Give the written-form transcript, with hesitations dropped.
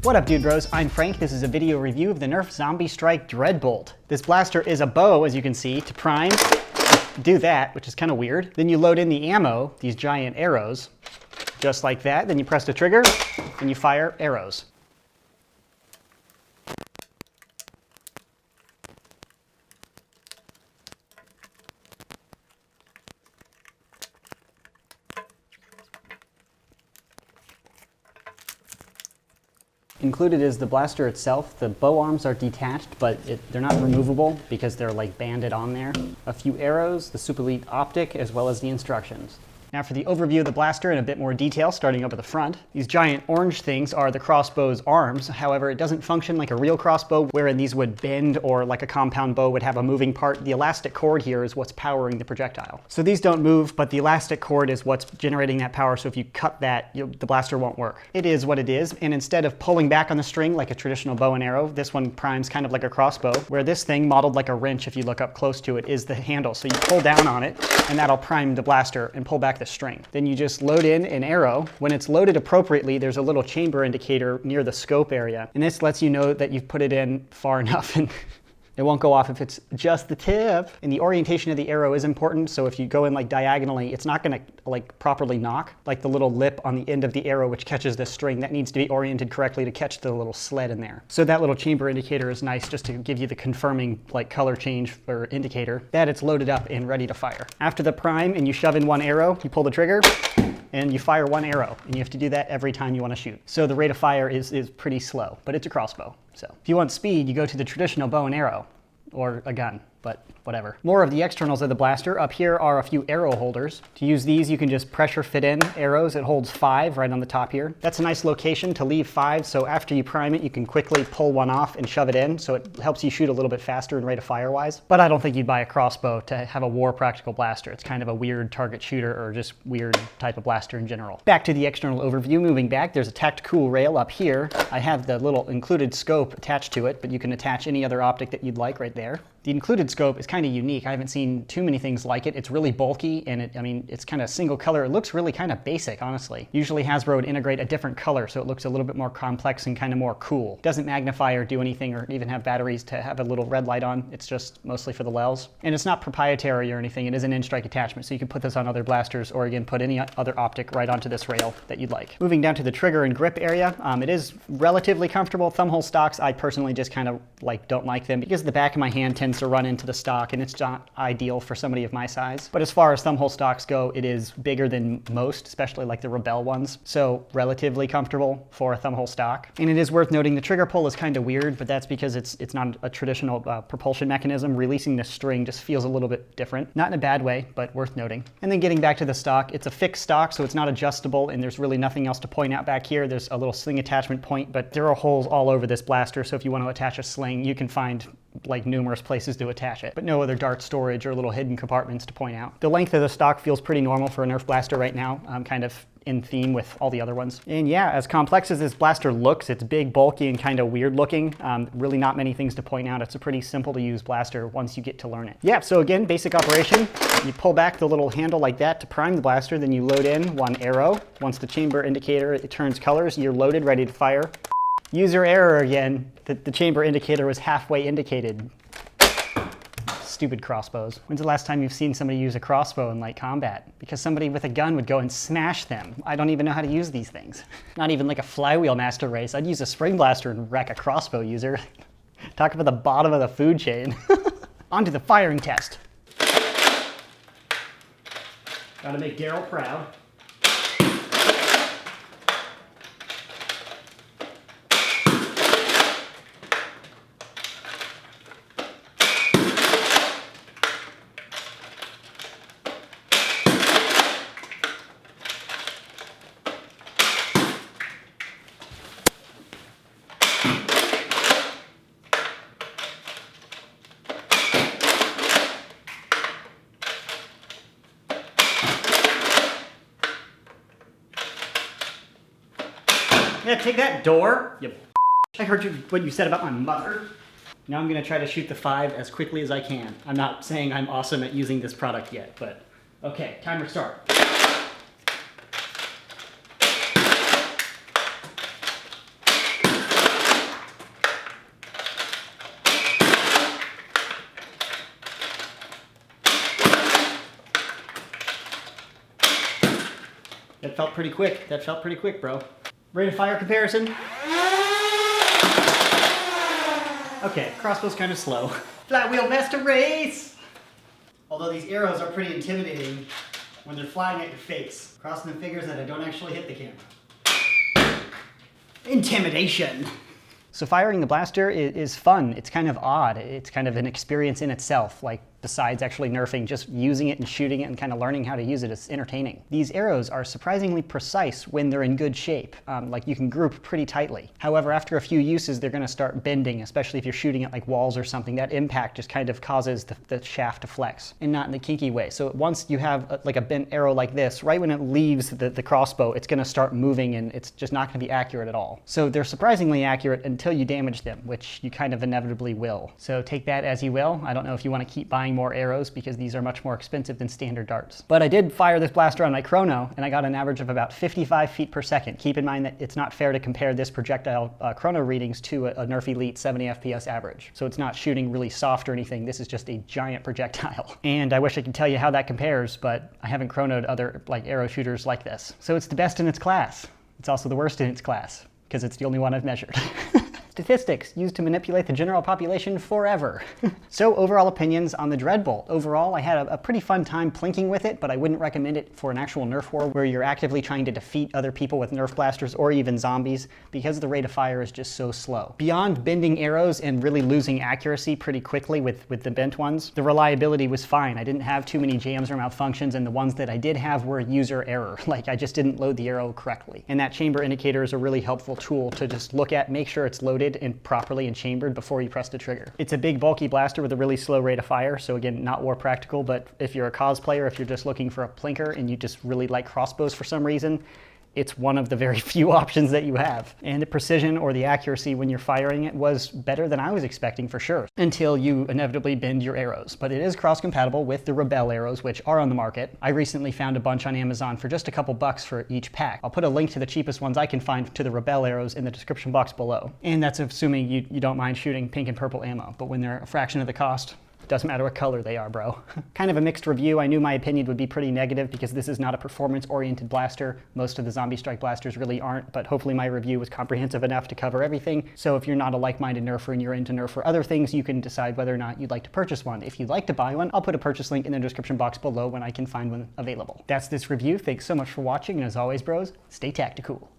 What up, dude bros? I'm Frank. This is a video review of the Nerf Zombie Strike Dreadbolt. This blaster is a bow, as you can see, to prime. Do that, which is kind of weird. Then you load in the ammo, these giant arrows, just like that. Then you press the trigger and you fire arrows. Included is the blaster itself. The bow arms are detached, but they're not removable because they're like banded on there. A few arrows, the Super Elite optic, as well as the instructions. Now for the overview of the blaster in a bit more detail, starting up at the front. These giant orange things are the crossbow's arms. However, it doesn't function like a real crossbow, wherein these would bend or like a compound bow would have a moving part. The elastic cord here is what's powering the projectile. So these don't move, but the elastic cord is what's generating that power. So if you cut that, the blaster won't work. It is what it is. And instead of pulling back on the string like a traditional bow and arrow, this one primes kind of like a crossbow, where this thing, modeled like a wrench if you look up close to it, is the handle. So you pull down on it and that'll prime the blaster and pull back the string. Then you just load in an arrow. When it's loaded appropriately, there's a little chamber indicator near the scope area. And this lets you know that you've put it in far enough and it won't go off if it's just the tip. And the orientation of the arrow is important. So if you go in like diagonally, it's not gonna like properly knock, like the little lip on the end of the arrow which catches the string. That needs to be oriented correctly to catch the little sled in there. So that little chamber indicator is nice just to give you the confirming like color change or indicator that it's loaded up and ready to fire. After the prime and you shove in one arrow, you pull the trigger and you fire one arrow, and you have to do that every time you want to shoot. So the rate of fire is pretty slow, but it's a crossbow. So if you want speed, you go to the traditional bow and arrow, or a gun, but whatever. More of the externals of the blaster. Up here are a few arrow holders. To use these, you can just pressure fit in arrows. It holds 5 right on the top here. That's a nice location to leave 5, so after you prime it, you can quickly pull one off and shove it in, so it helps you shoot a little bit faster and rate of fire wise. But I don't think you'd buy a crossbow to have a war practical blaster. It's kind of a weird target shooter or just weird type of blaster in general. Back to the external overview. Moving back, there's a tactical rail up here. I have the little included scope attached to it, but you can attach any other optic that you'd like right there. The included scope is kind of unique. I haven't seen too many things like it. It's really bulky and it's kind of single color. It looks really kind of basic, honestly. Usually Hasbro would integrate a different color so it looks a little bit more complex and kind of more cool. It doesn't magnify or do anything or even have batteries to have a little red light on. It's just mostly for the lels. And it's not proprietary or anything. It is an in-strike attachment, so you can put this on other blasters or again put any other optic right onto this rail that you'd like. Moving down to the trigger and grip area, it is relatively comfortable. Thumbhole stocks, I personally just kind of don't like them because the back of my hand tends to run into the stock and it's not ideal for somebody of my size. But as far as thumbhole stocks go, it is bigger than most, especially like the Rebel ones. So relatively comfortable for a thumbhole stock. And it is worth noting the trigger pull is kind of weird, but that's because it's not a traditional propulsion mechanism. Releasing the string just feels a little bit different. Not in a bad way, but worth noting. And then getting back to the stock, it's a fixed stock, so it's not adjustable and there's really nothing else to point out back here. There's a little sling attachment point, but there are holes all over this blaster, so if you want to attach a sling, you can find like numerous places to attach it, but no other dart storage or little hidden compartments to point out. The length of the stock feels pretty normal for a Nerf blaster right now, kind of in theme with all the other ones. And yeah, as complex as this blaster looks, it's big, bulky, and kind of weird looking. Really not many things to point out. It's a pretty simple to use blaster once you get to learn it. Yeah, so again, basic operation. You pull back the little handle like that to prime the blaster, then you load in one arrow. Once the chamber indicator, it turns colors, you're loaded, ready to fire. User error again. The chamber indicator was halfway indicated. Stupid crossbows. When's the last time you've seen somebody use a crossbow in like combat? Because somebody with a gun would go and smash them. I don't even know how to use these things. Not even like a flywheel master race. I'd use a spring blaster and wreck a crossbow user. Talk about the bottom of the food chain. On to the firing test. Gotta make Daryl proud. Yeah, take that door, you I heard what you said about my mother. Now I'm gonna try to shoot the 5 as quickly as I can. I'm not saying I'm awesome at using this product yet, but okay, timer start. That felt pretty quick. That felt pretty quick, bro. Rate of fire comparison. Okay, crossbow's kind of slow. Flywheel master race! Although these arrows are pretty intimidating when they're flying at your face. Crossing the fingers that I don't actually hit the camera. Intimidation! So firing the blaster is fun. It's kind of odd. It's kind of an experience in itself. Like, besides actually nerfing, just using it and shooting it and kind of learning how to use it is entertaining. These arrows are surprisingly precise when they're in good shape. Like, you can group pretty tightly. However, after a few uses, they're going to start bending, especially if you're shooting at like walls or something. That impact just kind of causes the shaft to flex, and not in the kinky way. So once you have like a bent arrow like this, right when it leaves the crossbow, it's going to start moving, and it's just not going to be accurate at all. So they're surprisingly accurate until you damage them, which you kind of inevitably will. So take that as you will. I don't know if you want to keep buying more arrows because these are much more expensive than standard darts. But I did fire this blaster on my chrono, and I got an average of about 55 feet per second. Keep in mind that it's not fair to compare this projectile chrono readings to a Nerf Elite 70 FPS average. So it's not shooting really soft or anything. This is just a giant projectile. And I wish I could tell you how that compares, but I haven't chronoed other like arrow shooters like this. So it's the best in its class. It's also the worst in its class, because it's the only one I've measured. Statistics used to manipulate the general population forever. So overall opinions on the Dreadbolt. Overall, I had a pretty fun time plinking with it, but I wouldn't recommend it for an actual Nerf war where you're actively trying to defeat other people with Nerf blasters or even zombies, because the rate of fire is just so slow. Beyond bending arrows and really losing accuracy pretty quickly with the bent ones, the reliability was fine. I didn't have too many jams or malfunctions, and the ones that I did have were user error. Like, I just didn't load the arrow correctly. And that chamber indicator is a really helpful tool to just look at, make sure it's loaded and properly and chambered before you press the trigger. It's a big bulky blaster with a really slow rate of fire, so again, not war practical, but if you're a cosplayer, if you're just looking for a plinker and you just really like crossbows for some reason, it's one of the very few options that you have. And the precision or the accuracy when you're firing it was better than I was expecting for sure, until you inevitably bend your arrows. But it is cross-compatible with the Rebel arrows, which are on the market. I recently found a bunch on Amazon for just a couple bucks for each pack. I'll put a link to the cheapest ones I can find to the Rebel arrows in the description box below. And that's assuming you don't mind shooting pink and purple ammo, but when they're a fraction of the cost, doesn't matter what color they are, bro. Kind of a mixed review. I knew my opinion would be pretty negative because this is not a performance-oriented blaster. Most of the Zombie Strike blasters really aren't, but hopefully my review was comprehensive enough to cover everything. So if you're not a like-minded Nerfer and you're into Nerf for other things, you can decide whether or not you'd like to purchase one. If you'd like to buy one, I'll put a purchase link in the description box below when I can find one available. That's this review. Thanks so much for watching, and as always, bros, stay tactical.